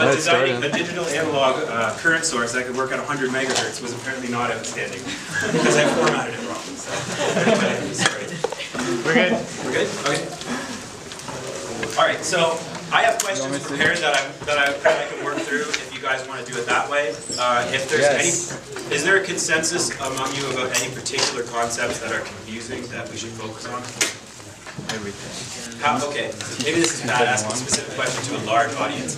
But designing a digital analog current source that could work at 100 megahertz was apparently not outstanding because I formatted it wrong. So, sorry. We're good. We're good? Okay. All right, so I have questions prepared that I can work through if you guys want to do it that way. If there's is there a consensus among you about any particular concepts that are confusing that we should focus on? Everything. Okay, maybe this is bad asking a specific question to a large audience.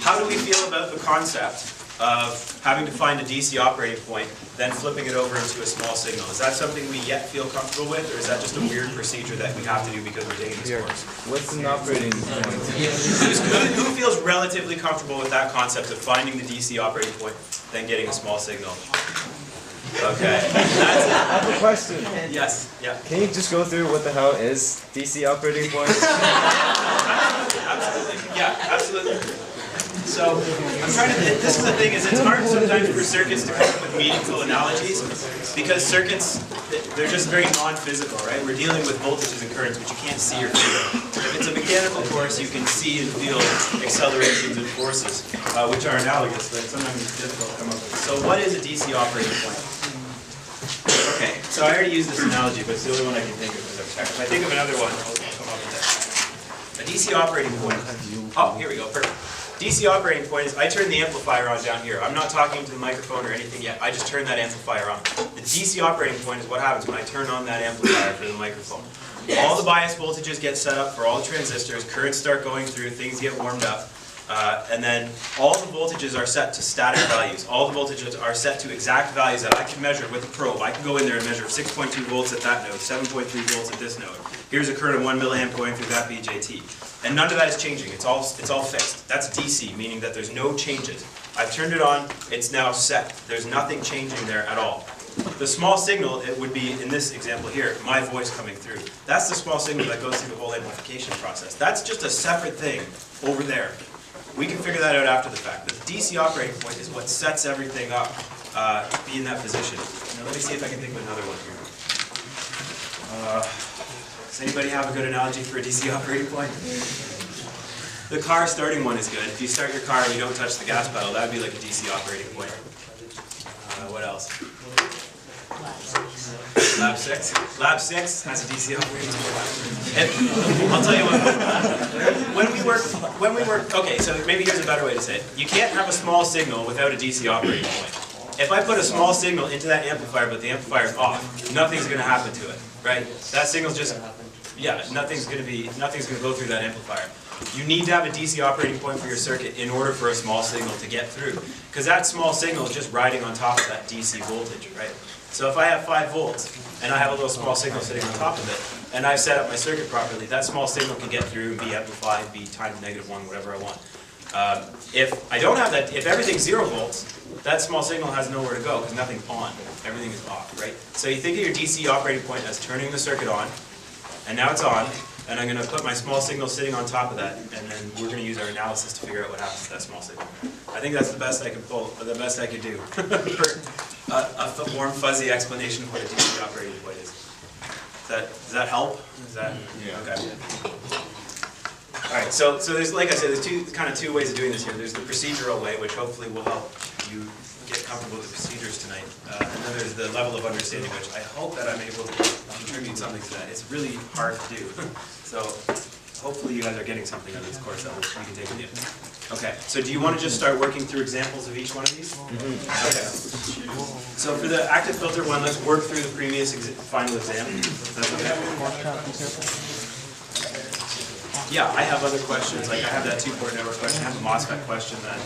How do we feel about the concept of having to find a DC operating point, then flipping it over into a small signal? Is that something we yet feel comfortable with, or is that just a weird procedure that we have to do because we're taking this course? What's an operating point? Who feels relatively comfortable with that concept of finding the DC operating point, then getting a small signal? Okay. That's it. I have a question. Yes. Yeah. Can you just go through what the hell is DC operating point? Absolutely. Yeah, absolutely. So, I'm trying to, this is the thing, is it's hard sometimes for circuits to come up with meaningful analogies, because circuits, they're just very non-physical, right? We're dealing with voltages and currents, which you can't see or feel. If it's a mechanical course, you can see and feel accelerations and forces, which are analogous, but sometimes it's difficult to come up with. So what is a DC operating point? Okay, so I already used this analogy, but it's the only one I can think of. If I think of another one, I'll come up with that. A DC operating point. Oh, here we go, perfect. DC operating point is, I turn the amplifier on down here. I'm not talking to the microphone or anything yet. I just turn that amplifier on. The DC operating point is what happens when I turn on that amplifier for the microphone. All the bias voltages get set up for all the transistors, currents start going through, things get warmed up, and then all the voltages are set to static values. All the voltages are set to exact values that I can measure with a probe. I can go in there and measure 6.2 volts at that node, 7.3 volts at this node. Here's a current of 1 milliamp going through that BJT. And none of that is changing. It's all fixed. That's DC, meaning that there's no changes. I've turned it on, it's now set. There's nothing changing there at all. The small signal, it would be, in this example here, my voice coming through. That's the small signal that goes through the whole amplification process. That's just a separate thing over there. We can figure that out after the fact. The DC operating point is what sets everything up to be in that position. Now let me see if I can think of another one here. Does anybody have a good analogy for a DC operating point? The car starting one is good. If you start your car and you don't touch the gas pedal, that would be like a DC operating point. What else? Lab 6. Lab 6 has a DC operating point. I'll tell you what. When we work. Okay, so maybe here's a better way to say it. You can't have a small signal without a DC operating point. If I put a small signal into that amplifier, but the amplifier is off, nothing's going to happen to it, right? That signal's just, nothing's going to go through that amplifier. You need to have a DC operating point for your circuit in order for a small signal to get through, because that small signal is just riding on top of that DC voltage, right? So if I have 5 volts and I have a little small signal sitting on top of it, and I've set up my circuit properly, that small signal can get through and be amplified, be times -1, whatever I want. If I don't have that, if everything's 0 volts, that small signal has nowhere to go because nothing's on. Everything is off, right? So you think of your DC operating point as turning the circuit on, and now it's on, and I'm going to put my small signal sitting on top of that, and then we're going to use our analysis to figure out what happens to that small signal. I think that's the best I can pull, or the best I could do for a warm, fuzzy explanation of what a DC operating point is. Does that help? Yeah. Okay. All right. So there's, like I said, there's two ways of doing this here. There's the procedural way, which hopefully will help you get comfortable with the procedures tonight, and then there's the level of understanding, which I hope that I'm able to contribute something to that. It's really hard to do. So hopefully you guys are getting something out of this course that we can take with you. Okay, so do you want to just start working through examples of each one of these? Okay. So for the active filter one, let's work through the previous final exam. That's okay. Yeah, I have other questions. Like I have that 2-port network question. I have a MOSFET question that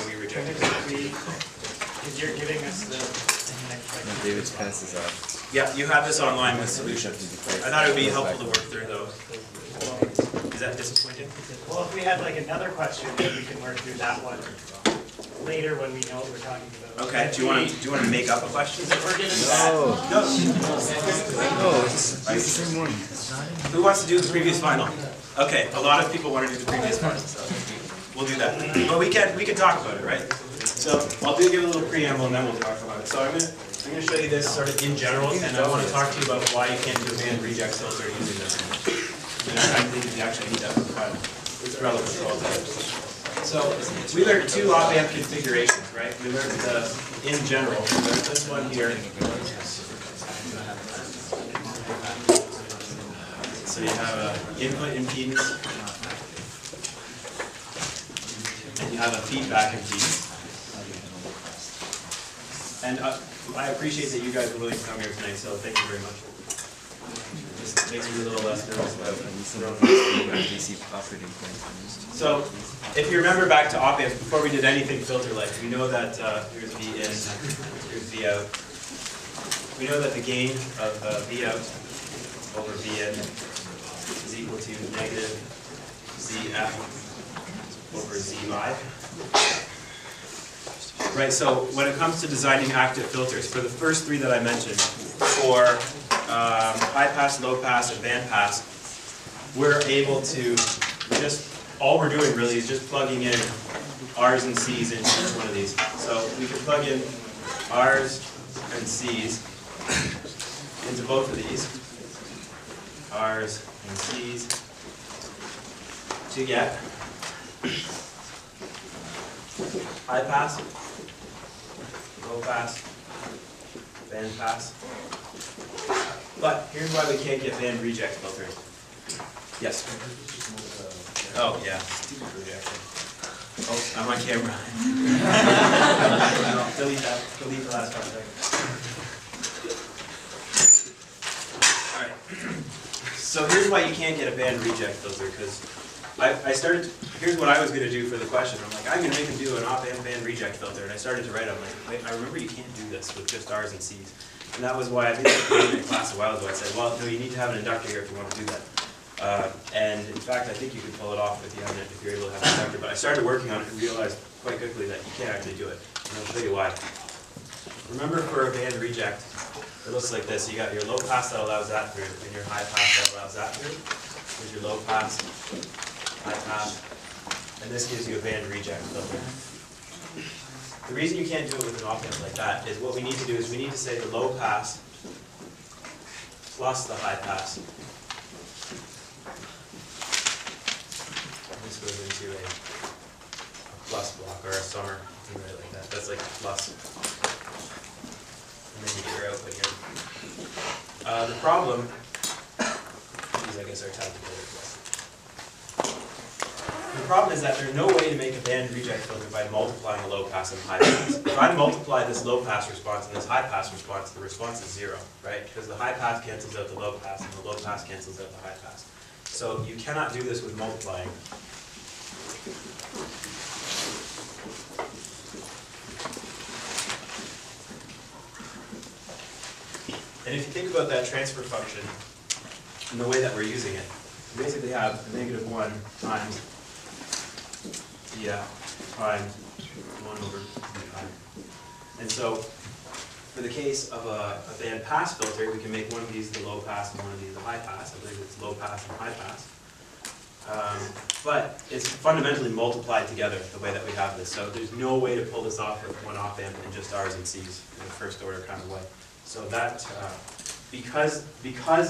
we rejected. If you're giving us the David's passes out. Yeah, you have this online with solutions. I thought it would be helpful to work through those. Is that disappointing? Well, if we had like another question, then we can work through that one later when we know what we're talking about. Okay. Do you want to make up a question? We're given No. It's the same one. Who wants to do the previous final? Okay. A lot of people want to do the previous final, so we'll do that. But we can talk about it, right? So I'll give a little preamble and then we'll talk about it. So I'm going to show you this sort of in general, and I want to talk to you about why you can't do a band reject filter using this. And I think you actually need that for the final. It's relevant to all that. So we learned two op-amp configurations, right? We learned in general. We learned this one here. So you have an input impedance, and you have a feedback impedance. And I appreciate that you guys were willing to come here tonight, so thank you very much. This makes me a little less nervous about DC operating point. So, if you remember back to op-amps, before we did anything filter-like, we know that here's V in, here's V out. We know that the gain of V out over V in is equal to negative ZF over ZY. Right, so when it comes to designing active filters, for the first three that I mentioned, for high pass, low pass, and band pass, we're able to just, all we're doing really is just plugging in R's and C's into each one of these. So we can plug in R's and C's into both of these, R's and C's, to get high pass, low pass, band pass. But here's why we can't get band reject filters. Yes? Oh, yeah. Stupid rejection. Oh, I'm on camera. Delete that. Delete the last part. Alright. So here's why you can't get a band reject filter, because I started, here's what I was going to do for the question. I'm like, I'm going to make them do an op-amp band reject filter. And I started to write, I'm like, wait, I remember you can't do this with just R's and C's. And that was why I think in class a while ago I said, well, no, you need to have an inductor here if you want to do that. And in fact, I think you can pull it off if you're able to have an inductor. But I started working on it and realized quite quickly that you can't actually do it. And I'll show you why. Remember, for a band reject, it looks like this. You got your low pass that allows that through, and your high pass that allows that through. Here's your low pass, high pass, and this gives you a band reject filter. The reason you can't do it with an op-amp like that is what we need to do is we need to say the low pass plus the high pass. This goes into a plus block or a summer, something like that. That's like a plus. And then you get your output here. The problem, these I guess are tied together. The problem is that there's no way to make a band reject filter by multiplying a low pass and high pass. If I multiply this low pass response and this high pass response, the response is zero, right? Because the high pass cancels out the low pass and the low pass cancels out the high pass. So you cannot do this with multiplying. And if you think about that transfer function and the way that we're using it, we basically have a -1 times times 1 over pi. And so, for the case of a band pass filter, we can make one of these the low pass and one of these the high pass. I believe it's low pass and high pass. But it's fundamentally multiplied together the way that we have this. So there's no way to pull this off with one op-amp and just R's and C's in a first order kind of way. So that, because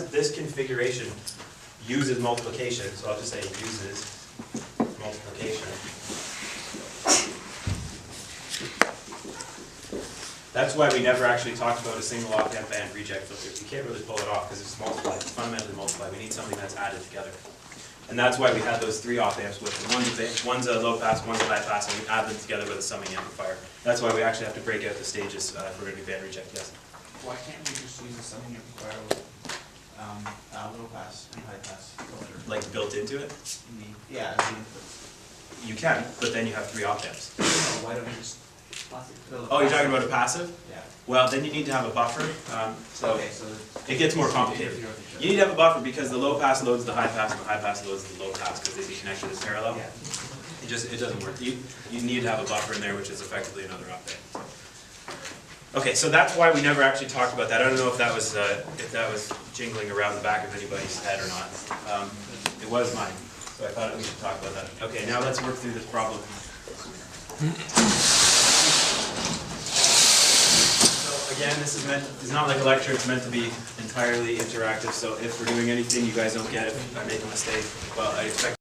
this configuration uses multiplication, so I'll just say uses multiplication. That's why we never actually talked about a single op-amp band reject filter. You can't really pull it off because it's multiplied, it's fundamentally multiplied. We need something that's added together. And that's why we had those three op-amps with them. One's a low pass, one's a high pass, and we add them together with a summing amplifier. That's why we actually have to break out the stages if we're going to do band reject, yes. Why can't we just use a summing amplifier with low pass and high pass filter? Like built into it? Yeah, as the inputs. You can, but then you have three op-amps. Why don't we just fill Oh, you're talking about a passive? Yeah. Well, then you need to have a buffer. Okay, so It gets more complicated. You need to have a buffer because the low pass loads the high pass and the high pass loads the low pass because they'd be connected as parallel. yeah. It doesn't work. You need to have a buffer in there, which is effectively another op-amp. Okay, so that's why we never actually talked about that. I don't know if that was jingling around the back of anybody's head or not. It was mine, so I thought we should talk about that. Okay, now let's work through this problem. So again, this is it's not like a lecture. It's meant to be entirely interactive. So if we're doing anything you guys don't get, if I make a mistake, well, I expect.